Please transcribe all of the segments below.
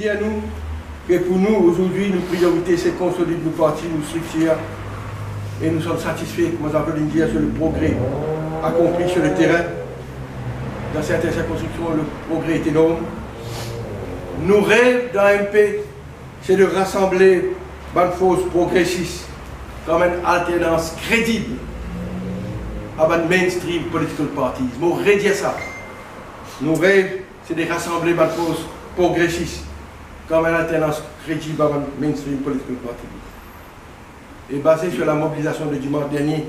dis à nous que pour nous, aujourd'hui, nos priorités, c'est consolider nos partis, nos structures, et nous sommes satisfaits, comme on peut le dire, sur le progrès accompli sur le terrain. Dans certaines circonscriptions, le progrès est énorme. Nos rêves dans MP, c'est de rassembler une force progressiste comme une alternance crédible à un mainstream political parties. Nous redire ça. Nos rêves, c'est de rassembler une force progressiste comme une alternance crédible à un mainstream political parties. Et basé sur la mobilisation de dimanche dernier,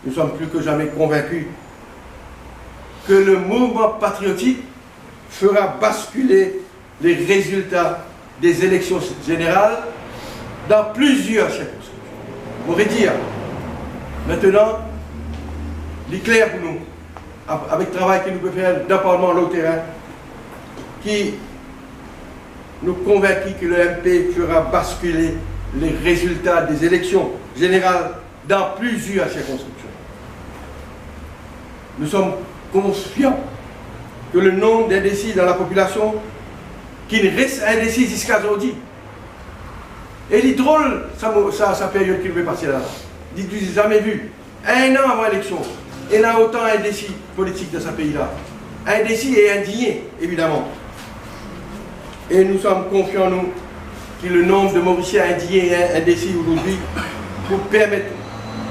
nous sommes plus que jamais convaincus que le mouvement patriotique fera basculer les résultats des élections générales dans plusieurs circonscriptions. On pourrait dire, maintenant, il est clair pour nous, avec le travail que nous pouvons faire d'un Parlement au terrain, qui nous convainc que le MP fera basculer les résultats des élections générales dans plusieurs circonscriptions. Nous sommes confiants que le nombre d'indécis dans la population qui ne reste indécis jusqu'à aujourd'hui. Et il est drôle, sa période qu'il veut passer là. Je n'ai jamais vu. Un an avant l'élection, il y a autant d'indécis politiques dans ce pays-là. Indécis et indignés, évidemment. Et nous sommes confiants, nous, que le nombre de Mauriciens indignés et indécis aujourd'hui pour permettre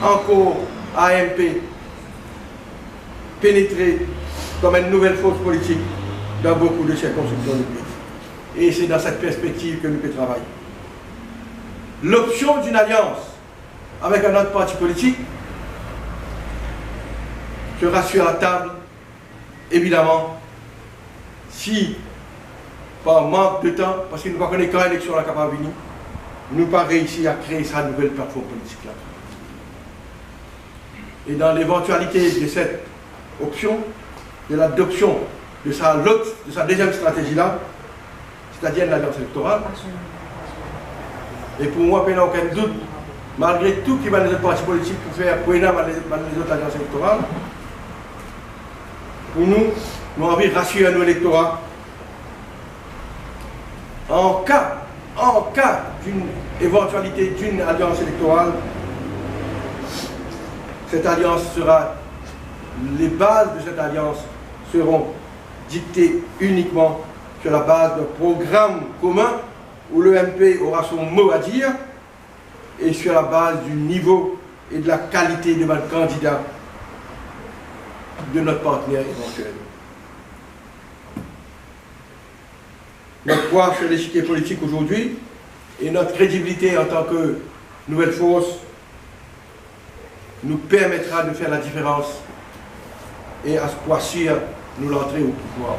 encore à AMP pénétrer comme une nouvelle force politique dans beaucoup de circonscriptions du pays. Et c'est dans cette perspective que nous pouvons travailler. L'option d'une alliance avec un autre parti politique sera sur la table, évidemment, si, par manque de temps, parce que nous ne connaissons pas quand l'élection est capable de venir, nous n'avons pas réussi à créer sa nouvelle plateforme politique-là. Et dans l'éventualité de cette option, de l'adoption de sa deuxième stratégie-là, c'est-à-dire l'alliance électorale. Et pour moi, il n'y a aucun doute, malgré tout qui va les autres partis politiques pour faire pour les autres alliances électorales, pour nous, nous avons envie de rassurer nos électorats. En cas d'une éventualité d'une alliance électorale, cette alliance sera, les bases de cette alliance seront dictées uniquement sur la base d'un programme commun où le MP aura son mot à dire et sur la base du niveau et de la qualité de notre candidat, de notre partenaire éventuel. Notre poids sur l'échiquier politique aujourd'hui et notre crédibilité en tant que nouvelle force nous permettra de faire la différence et à ce point sûr nous l'entrée au pouvoir.